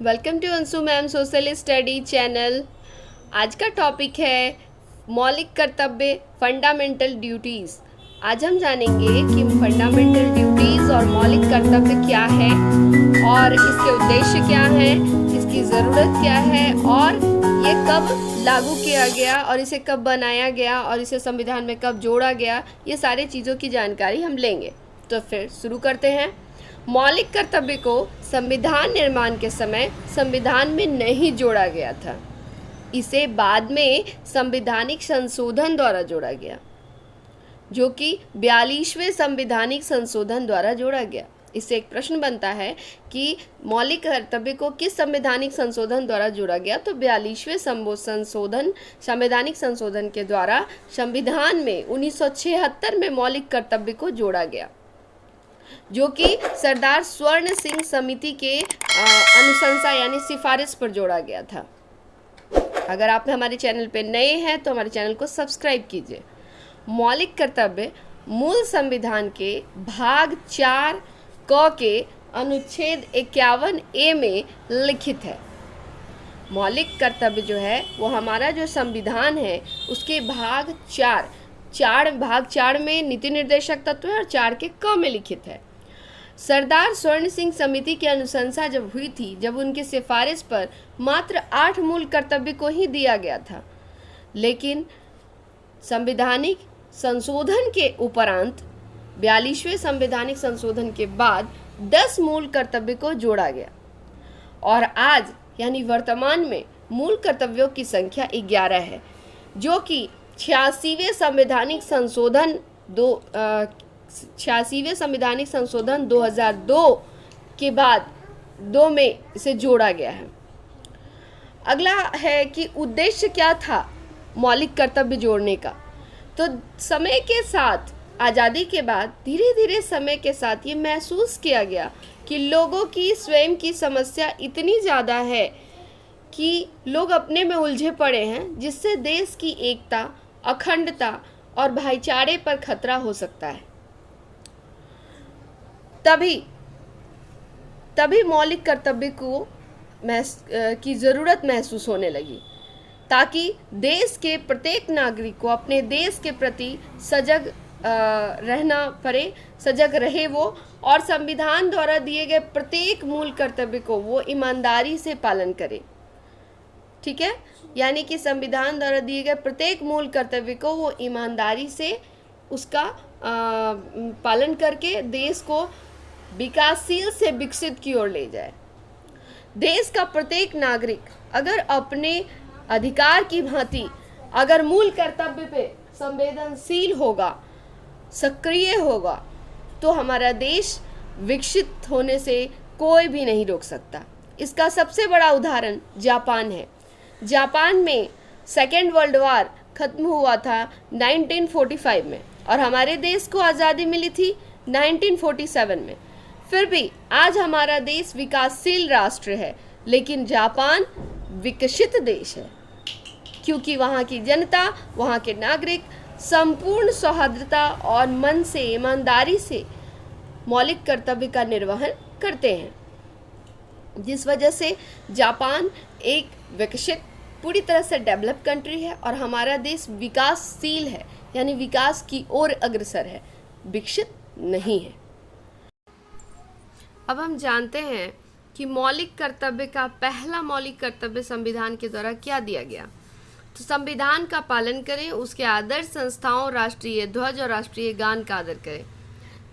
Welcome to Anshu ma'am social study channel. आज का topic है मौलिक कर्तव्य फंडामेंटल ड्यूटीज़। आज हम जानेंगे कि फंडामेंटल ड्यूटीज़ और मौलिक कर्तव्य क्या है और इसके उद्देश्य क्या है, इसकी ज़रूरत क्या है और ये कब लागू किया गया और इसे कब बनाया गया और इसे संविधान में कब जोड़ा गया। ये सारी चीज़ों की जानकारी हम लेंगे। तो फिर शुरू करते हैं। मौलिक कर्तव्य को संविधान निर्माण के समय संविधान में नहीं जोड़ा गया था। इसे बाद में संवैधानिक संशोधन द्वारा जोड़ा गया, जो कि 42वें संवैधानिक संशोधन द्वारा जोड़ा गया। इससे एक प्रश्न बनता है कि मौलिक कर्तव्य को किस संवैधानिक संशोधन द्वारा जोड़ा गया। तो 42वें संवैधानिक संशोधन के द्वारा संविधान में 1976 में मौलिक कर्तव्य को जोड़ा गया, जो कि सरदार स्वर्ण सिंह समिति के अनुशंसा यानी सिफारिश पर जोड़ा गया था। अगर आप हमारे चैनल पर नए हैं तो हमारे चैनल को सब्सक्राइब कीजिए। मौलिक कर्तव्य मूल संविधान के भाग 4 क के अनुच्छेद 51A में लिखित है। मौलिक कर्तव्य जो है वो हमारा जो संविधान है उसके भाग 4 में नीति निर्देशक तत्व है और 4 के क में लिखित है। सरदार स्वर्ण सिंह समिति की अनुशंसा जब हुई थी, जब उनकी सिफारिश पर मात्र 8 मूल कर्तव्य को ही दिया गया था, लेकिन संवैधानिक संशोधन के उपरांत 42वें संवैधानिक संशोधन के बाद 10 मूल कर्तव्य को जोड़ा गया और आज यानी वर्तमान में मूल कर्तव्यों की संख्या 11 है, जो कि 86वें संवैधानिक संशोधन 2002 के बाद 2 में इसे जोड़ा गया है। अगला है कि उद्देश्य क्या था मौलिक कर्तव्य जोड़ने का। तो समय के साथ, आज़ादी के बाद धीरे धीरे समय के साथ ये महसूस किया गया कि लोगों की स्वयं की समस्या इतनी ज़्यादा है कि लोग अपने में उलझे पड़े हैं, जिससे देश की एकता, अखंडता और भाईचारे पर खतरा हो सकता है। तभी मौलिक कर्तव्य की ज़रूरत महसूस होने लगी, ताकि देश के प्रत्येक नागरिक को अपने देश के प्रति सजग रहे वो, और संविधान द्वारा दिए गए प्रत्येक मूल कर्तव्य को वो ईमानदारी से पालन करे। ठीक है, यानी कि संविधान द्वारा दिए गए प्रत्येक मूल कर्तव्य को वो ईमानदारी से उसका पालन करके देश को विकासशील से विकसित की ओर ले जाए। देश का प्रत्येक नागरिक अगर अपने अधिकार की भांति अगर मूल कर्तव्य पे संवेदनशील होगा, सक्रिय होगा, तो हमारा देश विकसित होने से कोई भी नहीं रोक सकता। इसका सबसे बड़ा उदाहरण जापान है। जापान में सेकेंड वर्ल्ड वॉर खत्म हुआ था 1945 में और हमारे देश को आज़ादी मिली थी 1947 में। फिर भी आज हमारा देश विकासशील राष्ट्र है, लेकिन जापान विकसित देश है, क्योंकि वहाँ की जनता, वहाँ के नागरिक संपूर्ण सौहार्दता और मन से, ईमानदारी से मौलिक कर्तव्य का निर्वहन करते हैं, जिस वजह से जापान एक विकसित, पूरी तरह से डेवलप कंट्री है और हमारा देश विकासशील है, यानी विकास की ओर अग्रसर है, विकसित नहीं है। अब हम जानते हैं कि मौलिक कर्तव्य का पहला मौलिक कर्तव्य संविधान के द्वारा क्या दिया गया। तो संविधान का पालन करें, उसके आदर्श संस्थाओं, राष्ट्रीय ध्वज और राष्ट्रीय गान का आदर करें।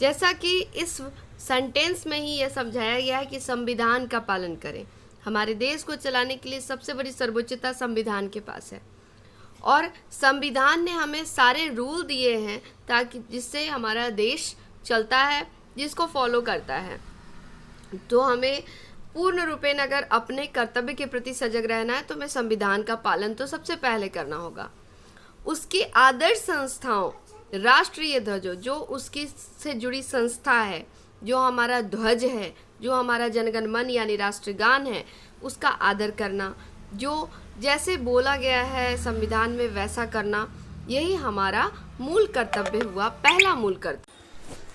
जैसा कि इस सेंटेंस में ही यह समझाया गया है कि संविधान का पालन करें। हमारे देश को चलाने के लिए सबसे बड़ी सर्वोच्चता संविधान के पास है और संविधान ने हमें सारे रूल दिए हैं ताकि जिससे हमारा देश चलता है, जिसको फॉलो करता है। तो हमें पूर्ण रूपेण अगर अपने कर्तव्य के प्रति सजग रहना है तो हमें संविधान का पालन तो सबसे पहले करना होगा। उसकी आदर्श संस्थाओं, राष्ट्रीय ध्वज जो उसकी से जुड़ी संस्था है, जो हमारा ध्वज है, जो हमारा जनगण मन यानी राष्ट्रगान है, उसका आदर करना, जो जैसे बोला गया है संविधान में वैसा करना, यही हमारा मूल कर्तव्य हुआ, पहला मूल कर्तव्य।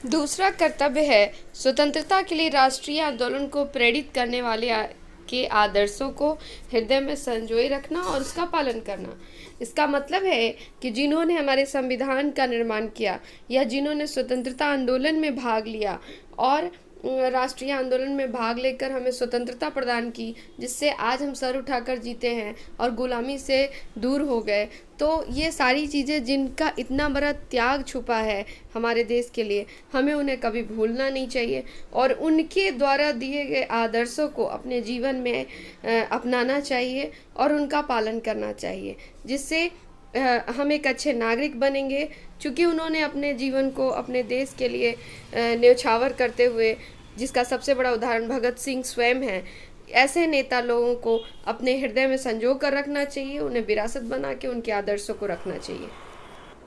दूसरा कर्तव्य है स्वतंत्रता के लिए राष्ट्रीय आंदोलन को प्रेरित करने वाले के आदर्शों को हृदय में संजोए रखना और उसका पालन करना। इसका मतलब है कि जिन्होंने हमारे संविधान का निर्माण किया या जिन्होंने स्वतंत्रता आंदोलन में भाग लिया और राष्ट्रीय आंदोलन में भाग लेकर हमें स्वतंत्रता प्रदान की, जिससे आज हम सर उठाकर जीते हैं और गुलामी से दूर हो गए, तो ये सारी चीज़ें जिनका इतना बड़ा त्याग छुपा है हमारे देश के लिए, हमें उन्हें कभी भूलना नहीं चाहिए और उनके द्वारा दिए गए आदर्शों को अपने जीवन में अपनाना चाहिए और उनका पालन करना चाहिए, जिससे हम एक अच्छे नागरिक बनेंगे। चूँकि उन्होंने अपने जीवन को अपने देश के लिए न्यौछावर करते हुए, जिसका सबसे बड़ा उदाहरण भगत सिंह स्वयं है, ऐसे नेता लोगों को अपने हृदय में संजो कर रखना चाहिए, उन्हें विरासत बना के उनके आदर्शों को रखना चाहिए।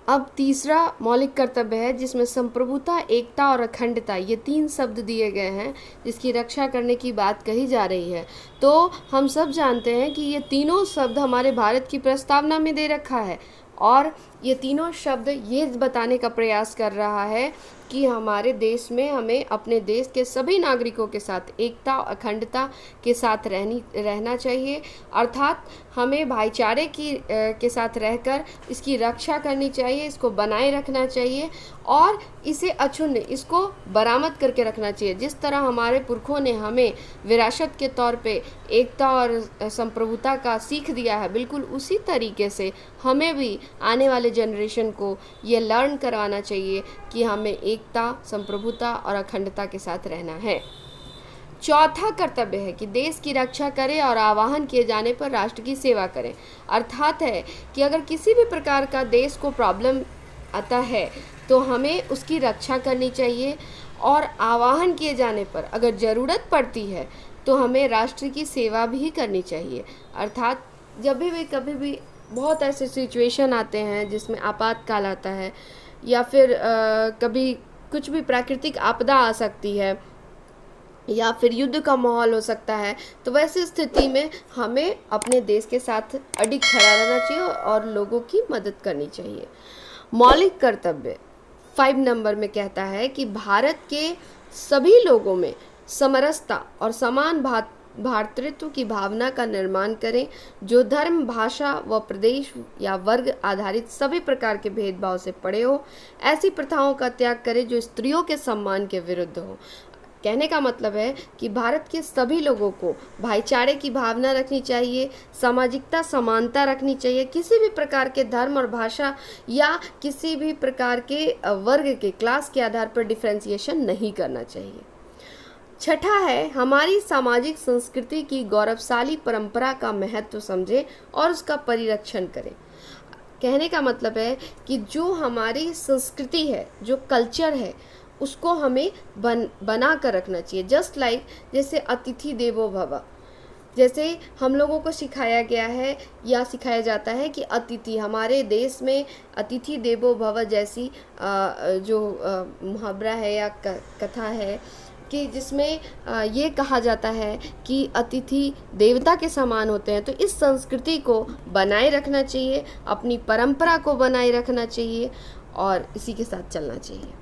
अब तीसरा मौलिक कर्तव्य है जिसमें संप्रभुता, एकता और अखंडता, ये 3 शब्द दिए गए हैं जिसकी रक्षा करने की बात कही जा रही है। तो हम सब जानते हैं कि ये तीनों शब्द हमारे भारत की प्रस्तावना में दे रखा है और ये तीनों शब्द ये बताने का प्रयास कर रहा है कि हमारे देश में हमें अपने देश के सभी नागरिकों के साथ एकता और अखंडता के साथ रहना चाहिए, अर्थात हमें भाईचारे के साथ रहकर इसकी रक्षा करनी चाहिए, इसको बनाए रखना चाहिए और इसे अक्षुण्ण, इसको बरामद करके रखना चाहिए। जिस तरह हमारे पुरखों ने हमें विरासत के तौर पे एकता और संप्रभुता का सीख दिया है, बिल्कुल उसी तरीके से हमें भी आने वाले जनरेशन को ये लर्न करवाना चाहिए कि हमें एकता, संप्रभुता और अखंडता के साथ रहना है। चौथा कर्तव्य है कि देश की रक्षा करें और आह्वान किए जाने पर राष्ट्र की सेवा करें। अर्थात है कि अगर किसी भी प्रकार का देश को प्रॉब्लम आता है तो हमें उसकी रक्षा करनी चाहिए और आह्वान किए जाने पर अगर ज़रूरत पड़ती है तो हमें राष्ट्र की सेवा भी करनी चाहिए। अर्थात जब भी कभी भी बहुत ऐसे सिचुएशन आते हैं जिसमें आपातकाल आता है या फिर कभी कुछ भी प्राकृतिक आपदा आ सकती है या फिर युद्ध का माहौल हो सकता है, तो वैसी स्थिति में हमें अपने देश के साथ अडिग खड़ा रहना चाहिए और लोगों की मदद करनी चाहिए। मौलिक कर्तव्य 5 नंबर में कहता है कि भारत के सभी लोगों में समरसता और समान भातृत्व की भावना का निर्माण करें, जो धर्म, भाषा व प्रदेश या वर्ग आधारित सभी प्रकार के भेदभाव से परे हो। ऐसी प्रथाओं का त्याग करें जो स्त्रियों के सम्मान के विरुद्ध हो। कहने का मतलब है कि भारत के सभी लोगों को भाईचारे की भावना रखनी चाहिए, सामाजिकता, समानता रखनी चाहिए, किसी भी प्रकार के धर्म और भाषा या किसी भी प्रकार के वर्ग के, क्लास के आधार पर डिफ्रेंसिएशन नहीं करना चाहिए। छठा है, हमारी सामाजिक संस्कृति की गौरवशाली परंपरा का महत्व समझें और उसका परिरक्षण करें। कहने का मतलब है कि जो हमारी संस्कृति है, जो कल्चर है, उसको हमें बना कर रखना चाहिए। जस्ट लाइक जैसे अतिथि देवो भव, जैसे हम लोगों को सिखाया गया है या सिखाया जाता है कि अतिथि, हमारे देश में अतिथि देवो भव जैसी जो मुहावरा है या कथा है कि जिसमें ये कहा जाता है कि अतिथि देवता के समान होते हैं। तो इस संस्कृति को बनाए रखना चाहिए, अपनी परंपरा को बनाए रखना चाहिए और इसी के साथ चलना चाहिए।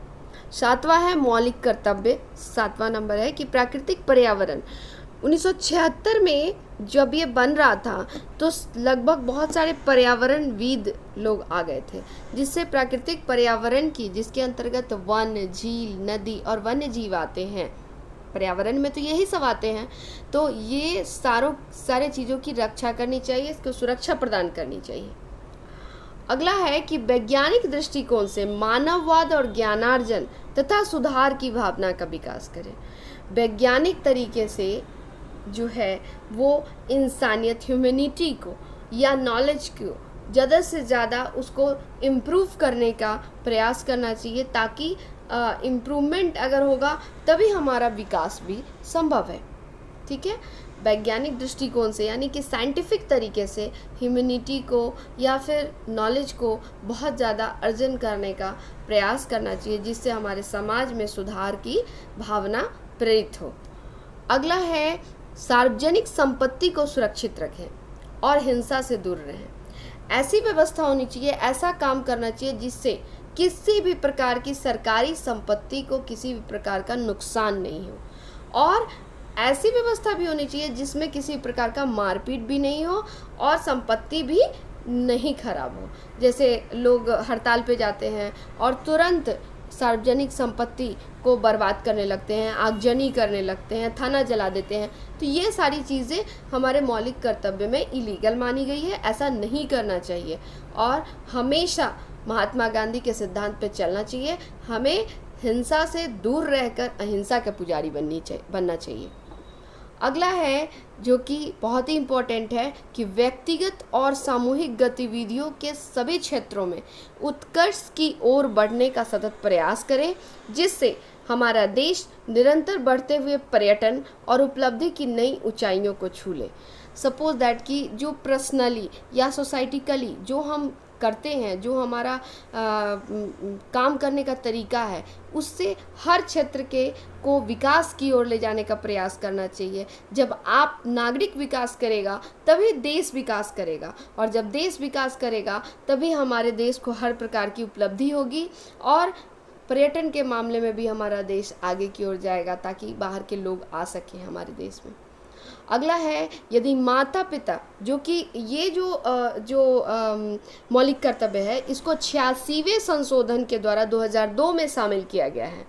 7वां है मौलिक कर्तव्य, 7वां नंबर है कि प्राकृतिक पर्यावरण। 1976 में जब ये बन रहा था तो लगभग बहुत सारे पर्यावरणविद लोग आ गए थे, जिससे प्राकृतिक पर्यावरण की, जिसके अंतर्गत वन, झील, नदी और वन्य जीव आते हैं, पर्यावरण में तो यही सब आते हैं, तो ये सारे चीज़ों की रक्षा करनी चाहिए, इसको सुरक्षा प्रदान करनी चाहिए। अगला है कि वैज्ञानिक दृष्टिकोण से मानववाद और ज्ञानार्जन तथा सुधार की भावना का विकास करें। वैज्ञानिक तरीके से जो है वो इंसानियत, ह्यूमैनिटी को या नॉलेज को ज़्यादा से ज़्यादा उसको इम्प्रूव करने का प्रयास करना चाहिए, ताकि इम्प्रूवमेंट अगर होगा तभी हमारा विकास भी संभव है। ठीक है, वैज्ञानिक दृष्टिकोण से यानी कि साइंटिफिक तरीके से ह्यूमैनिटी को या फिर नॉलेज को बहुत ज़्यादा अर्जन करने का प्रयास करना चाहिए, जिससे हमारे समाज में सुधार की भावना प्रेरित हो। अगला है सार्वजनिक संपत्ति को सुरक्षित रखें और हिंसा से दूर रहें। ऐसी व्यवस्था होनी चाहिए, ऐसा काम करना चाहिए जिससे किसी भी प्रकार की सरकारी संपत्ति को किसी भी प्रकार का नुकसान नहीं हो और ऐसी व्यवस्था भी होनी चाहिए जिसमें किसी प्रकार का मारपीट भी नहीं हो और संपत्ति भी नहीं खराब हो। जैसे लोग हड़ताल पे जाते हैं और तुरंत सार्वजनिक संपत्ति को बर्बाद करने लगते हैं, आगजनी करने लगते हैं, थाना जला देते हैं, तो ये सारी चीज़ें हमारे मौलिक कर्तव्य में इलीगल मानी गई है। ऐसा नहीं करना चाहिए और हमेशा महात्मा गांधी के सिद्धांत पे चलना चाहिए। हमें हिंसा से दूर रहकर अहिंसा के पुजारी बनना चाहिए। अगला है जो कि बहुत ही इम्पोर्टेंट है कि व्यक्तिगत और सामूहिक गतिविधियों के सभी क्षेत्रों में उत्कर्ष की ओर बढ़ने का सतत प्रयास करें, जिससे हमारा देश निरंतर बढ़ते हुए पर्यटन और उपलब्धि की नई ऊंचाइयों को छू ले। सपोज दैट कि जो पर्सनली या सोसाइटिकली जो हम करते हैं, जो हमारा काम करने का तरीका है, उससे हर क्षेत्र के को विकास की ओर ले जाने का प्रयास करना चाहिए। जब आप नागरिक विकास करेगा तभी देश विकास करेगा, और जब देश विकास करेगा तभी हमारे देश को हर प्रकार की उपलब्धि होगी और पर्यटन के मामले में भी हमारा देश आगे की ओर जाएगा ताकि बाहर के लोग आ सकें हमारे देश में। अगला है, यदि माता पिता जो कि ये जो मौलिक कर्तव्य है इसको 86वें संशोधन के द्वारा 2002 में शामिल किया गया है।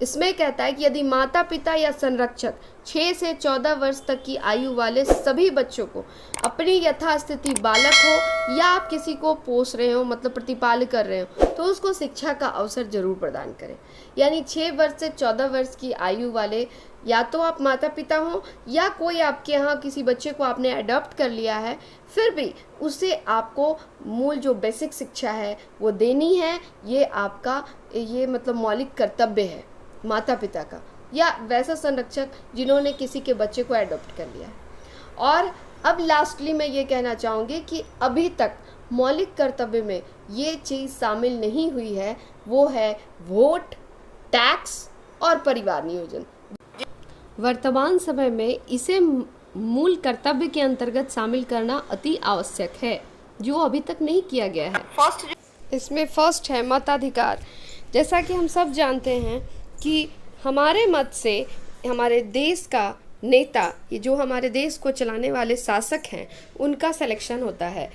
इसमें कहता है कि यदि माता पिता या संरक्षक 6 से 14 वर्ष तक की आयु वाले सभी बच्चों को अपनी यथास्थिति बालक हो या आप किसी को पोस रहे हो, मतलब प्रतिपाल कर रहे हो, तो उसको शिक्षा का अवसर जरूर प्रदान करें। यानी 6 वर्ष से 14 वर्ष की आयु वाले या तो आप माता पिता हो या कोई आपके यहाँ किसी बच्चे को आपने अडॉप्ट कर लिया है, फिर भी उसे आपको मूल जो बेसिक शिक्षा है वो देनी है। ये आपका मतलब मौलिक कर्तव्य है माता पिता का या वैसा संरक्षक जिन्होंने किसी के बच्चे को अडॉप्ट कर लिया है। और अब लास्टली मैं ये कहना चाहूँगी कि अभी तक मौलिक कर्तव्य में ये चीज़ शामिल नहीं हुई है, वो है वोट, टैक्स और परिवार नियोजन। वर्तमान समय में इसे मूल कर्तव्य के अंतर्गत शामिल करना अति आवश्यक है, जो अभी तक नहीं किया गया है। इसमें फर्स्ट है मताधिकार। जैसा कि हम सब जानते हैं कि हमारे मत से हमारे देश का नेता, ये जो हमारे देश को चलाने वाले शासक हैं, उनका सिलेक्शन होता है।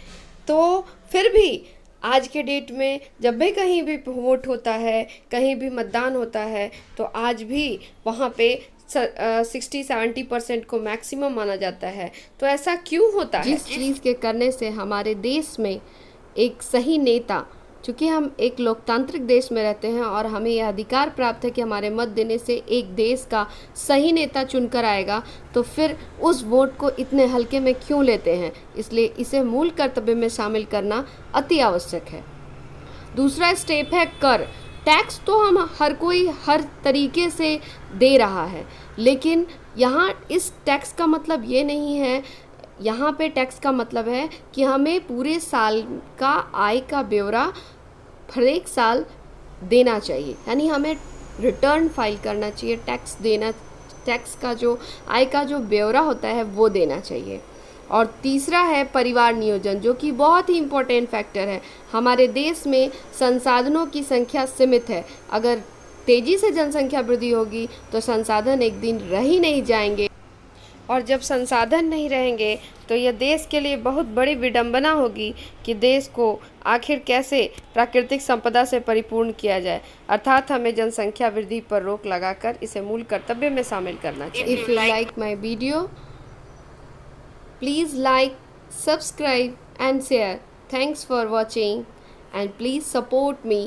तो फिर भी आज के डेट में जब भी कहीं भी वोट होता है, कहीं भी मतदान होता है, तो आज भी वहाँ पे 60-70% को मैक्सिमम माना जाता है। तो ऐसा क्यों होता है? जिस चीज़ के करने से हमारे देश में एक सही नेता, चूँकि हम एक लोकतांत्रिक देश में रहते हैं और हमें यह अधिकार प्राप्त है कि हमारे मत देने से एक देश का सही नेता चुनकर आएगा, तो फिर उस वोट को इतने हल्के में क्यों लेते हैं? इसलिए इसे मूल कर्तव्य में शामिल करना अति आवश्यक है। दूसरा स्टेप है कर। टैक्स तो हम हर कोई हर तरीके से दे रहा है, लेकिन यहाँ इस टैक्स का मतलब ये नहीं है, यहाँ पे टैक्स का मतलब है कि हमें पूरे साल का आय का ब्यौरा हर एक साल देना चाहिए, यानी हमें रिटर्न फाइल करना चाहिए, टैक्स का जो आय का जो ब्यौरा होता है वो देना चाहिए। और तीसरा है परिवार नियोजन, जो कि बहुत ही इम्पोर्टेंट फैक्टर है। हमारे देश में संसाधनों की संख्या सीमित है, अगर तेज़ी से जनसंख्या वृद्धि होगी तो संसाधन एक दिन रह ही नहीं जाएंगे, और जब संसाधन नहीं रहेंगे तो यह देश के लिए बहुत बड़ी विडंबना होगी कि देश को आखिर कैसे प्राकृतिक संपदा से परिपूर्ण किया जाए। अर्थात हमें जनसंख्या वृद्धि पर रोक लगाकर इसे मूल कर्तव्य में शामिल करना चाहिए। If you like my video, please like, subscribe and share. Thanks for watching and please support me